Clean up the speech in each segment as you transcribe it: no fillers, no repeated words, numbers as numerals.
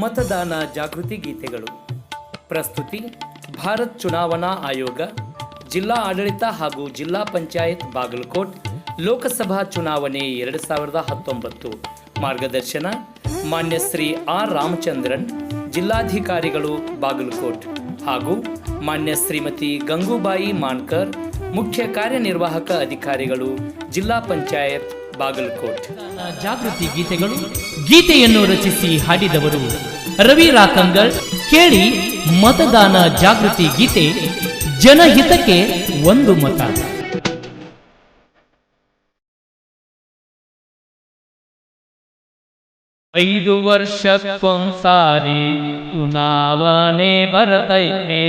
मतदान जागृति गीतेಗಳು ಪ್ರಸ್ತುತಿ ಭಾರತ್ ಚುನಾವಣಾ ಆಯೋಗ ಜಿಲ್ಲಾ ಆಡಳಿತ ಹಾಗೂ ಜಿಲ್ಲಾ ಪಂಚಾಯತ್ ಬಾಗಲಕೋಟ್ ಲೋಕಸಭಾ ಚುನಾವಣೆ 2019 ಮಾರ್ಗದರ್ಶನ ಮಾನ್ಯ ಶ್ರೀ ಆರ್ ರಾಮಚಂದ್ರನ್ ಜಿಲ್ಲಾಧಿಕಾರಿಗಳು ಬಾಗಲಕೋಟ್ ಹಾಗೂ ಮಾನ್ಯ ಶ್ರೀಮತಿ ಗಂಗೂಬಾಯಿ ಮಾನ್ಕರ್ ಮುಖ್ಯ ಕಾರ್ಯನಿರ್ವಾಹಕ ಅಧಿಕಾರಿಗಳು ಜಿಲ್ಲಾ ಪಂಚಾಯತ್ ಬಾಗಲಕೋಟ್. ಜಾಗೃತಿ ಗೀತೆಗಳು ಗೀತೆಯನ್ನು ರಚಿಸಿ ಹಾಡಿದವರು ರವಿ ರಾಕಂಗಲ್. ಕೇಳಿ ಮತದಾನ ಜಾಗೃತಿ ಗೀತೆ, ಜನಹಿತಕ್ಕೆ ಒಂದು ಮತ. 5 ವರ್ಷಕ್ಕೊಂದ್ಸಾರಿ ಚುನಾವಣೆ ಬರ್ತೈತೆ,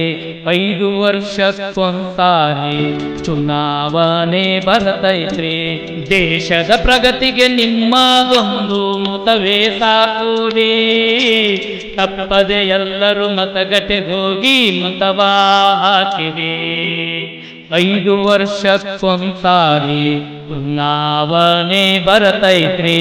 5 ವರ್ಷಕ್ಕೊಂದ್ಸಾರಿ ಚುನಾವಣೆ ಬರ್ತೈತ್ರಿ. ದೇಶದ ಪ್ರಗತಿಗೆ ನಿಮ್ಮ ಒಂದು ಮತವೇ ಸಾಕುರಿ. ತಪ್ಪದೆ ಎಲ್ಲರೂ ಮತಗಟ್ಟೆಗೆ ಹೋಗಿ ಮತವಾ ಹಾಕಿರಿ. 5 ವರ್ಷಕ್ಕೊಂದ್ಸಾರಿ ಚುನಾವಣೆ ಬರ್ತೈತ್ರಿ.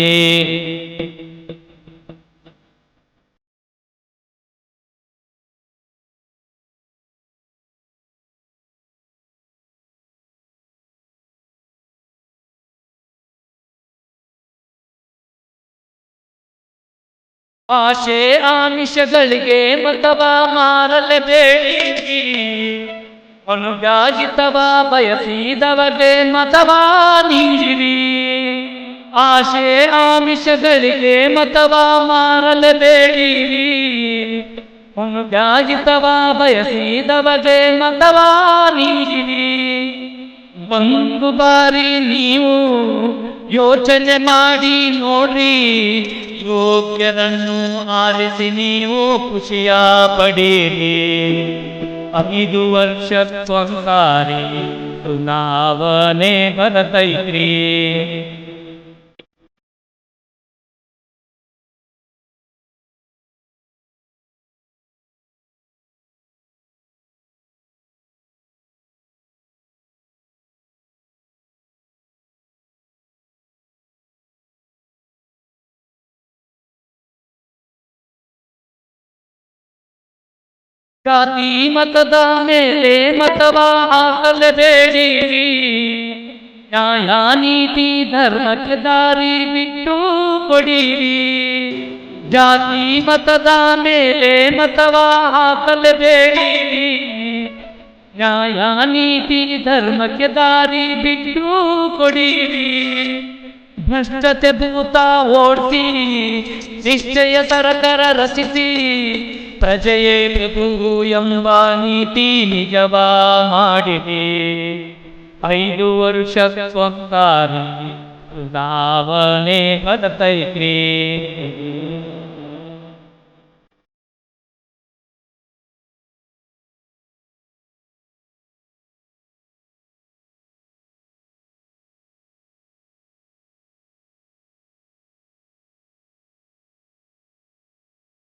ಆಶೆ ಆಮಿಷಗಳಿಗೆ ಮತವ ಮಾರಲೇಬೇಡಿ. ಅನುವ್ಯಾಜಿತವ ಬಯಸಿದವಗೆ ಮತವ ನೀಡಿರಿ. ಆಶೆ ಆಮಿಷಗಳಿಗೆ ಮತವ ಮಾರಲೇಬೇಡಿರಿ. ಅನುವ್ಯಾಜಿತವ ಬಯಸಿದವಗೆ ಮತವ ನೀಡಿರಿ. ಒಂದು ಬಾರಿ ನೀವು ಯೋಚನೆ ಮಾಡಿ ನೋಡ್ರಿ, ಯೋಗ್ಯರನ್ನು ಆರಿಸಿ ನೀವು ಖುಷಿಯ ಪಡೀರಿ. 5 ವರ್ಷಕ್ಕೊಂದ್ಸಾರಿ ಚುನಾವಣೆ ಬರ್ತೈತ್ರಿ. ಜಾತಿ ಮತದ ಮೇಲೆ ಮತವ ಹಾಕಲೇಬೇಡಿರಿ. ನ್ಯಾಯ ನೀತಿ ಧರ್ಮಕ್ಕೆ ದಾರಿ ಬಿಟ್ಟು ಕೊಡಿರಿ. ಜಾತಿ ಮತದ ಮೇಲೆ ಮತವ ಹಾಕಲೇಬೇಡಿರಿ. ನ್ಯಾಯ ನೀತಿ ಧರ್ಮಕ್ಕೆ ದಾರಿ ಬಿಟ್ಟು ಕೊಡಿರಿ. ಭ್ರಷ್ಟತೆ ಭೂತ ಓಡಿಸಿ ನಿಶ್ಚಯ ಸರ್ಕಾರ ರಚಿಸಿ, ಪ್ರಜೆಯೇ ಪ್ರಭು ಎಂಬ ನೀತಿ ನಿಜವ ಮಾಡಿದೆ. 5 ವರ್ಷಕ್ಕೊಂದ್ಸಾರಿ ಚುನಾವಣೆ ಬರ್ತೈತ್ರಿ.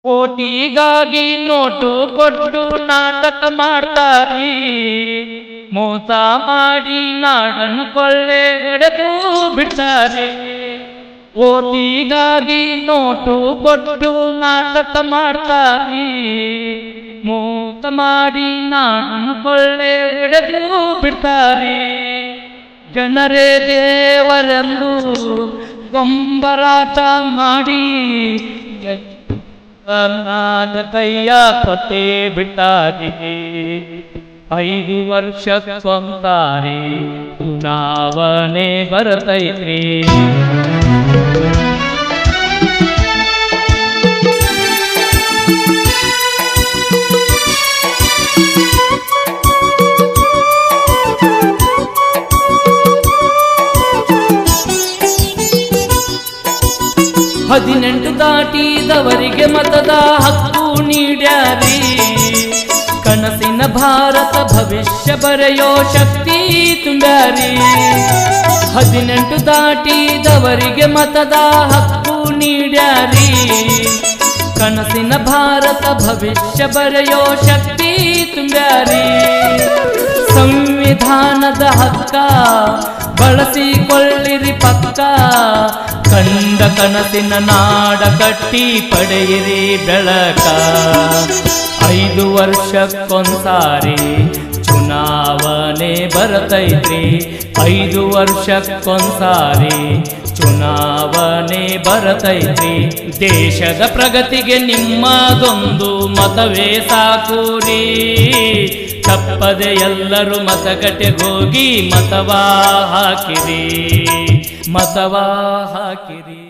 ಕೋಟಿಗಾಗಿ ನೋಟು ಕೊಟ್ಟು ನಾಟಕ ಮಾಡ್ತಾರಿ. ಮೋಸ ಮಾಡಿ ನಾಡನ್ನು ಕೊಳ್ಳೆ ಹಿಡಿದು ಬಿಡ್ತಾರೆ. ಕೋಟಿಗಾಗಿ ನೋಟು ಕೊಟ್ಟು ನಾಟಕ ಮಾಡ್ತಾರಿ. ಮೋಸ ಮಾಡಿ ನಾಡನ್ನು ಕೊಳ್ಳೆ ಹಿಡಿದು ಬಿಡ್ತಾರೆ. ಜನರೇ ದೇವರೆಂದು ಗೊಂಬರಾಟ ಮಾಡಿ ಕೈಯ ಕತೆ ಬಿಟ್ಟಾರಿ. 5 ವರ್ಷಕ್ಕೊಂದ್ಸಾರಿ ಚುನಾವಣೆ ಬರ್ತೈತ್ರಿ. ಹದಿನೆಂಟು ದಾಟಿದವರಿಗೆ ಮತದ ಹಕ್ಕು ನೀಡ್ಯಾರಿ. ಕನಸಿನ ಭಾರತ ಭವಿಷ್ಯ ಬರೆಯೋ ಶಕ್ತಿ ತುಂಬ್ಯಾರಿ. 18 ದಾಟಿದವರಿಗೆ ಮತದ ಹಕ್ಕು ನೀಡ್ಯಾರಿ. ಕನಸಿನ ಭಾರತ ಭವಿಷ್ಯ ಬರೆಯೋ ಶಕ್ತಿ ತುಂಬ್ಯಾರಿ. ಸಂವಿಧಾನದ ಹಕ್ಕ ಬಳಸಿಕೊಳ್ಳಿರಿ ಪಕ್ಕ, ಕಂಡ ಕನಸಿನ ನಾಡ ಕಟ್ಟಿ ಪಡೆಯಿರಿ ಬೆಳಕ. 5 ವರ್ಷಕ್ಕೊಂದ್ಸಾರಿ ಚುನಾವಣೆ ಬರತೈತ್ರಿ, 5 ವರ್ಷಕ್ಕೊಂದ್ಸಾರಿ ಚುನಾವಣೆ ಬರತೈತ್ರಿ. ದೇಶದ ಪ್ರಗತಿಗೆ ನಿಮ್ಮದೊಂದು ಮತವೇ ಸಾಕುರಿ, ತಪ್ಪದೆ ಎಲ್ಲರೂ ಮತಗಟ್ಟೆಗೋಗಿ ಮತವಾ ಹಾಕಿರಿ, ಮತವಾ ಹಾಕಿರಿ.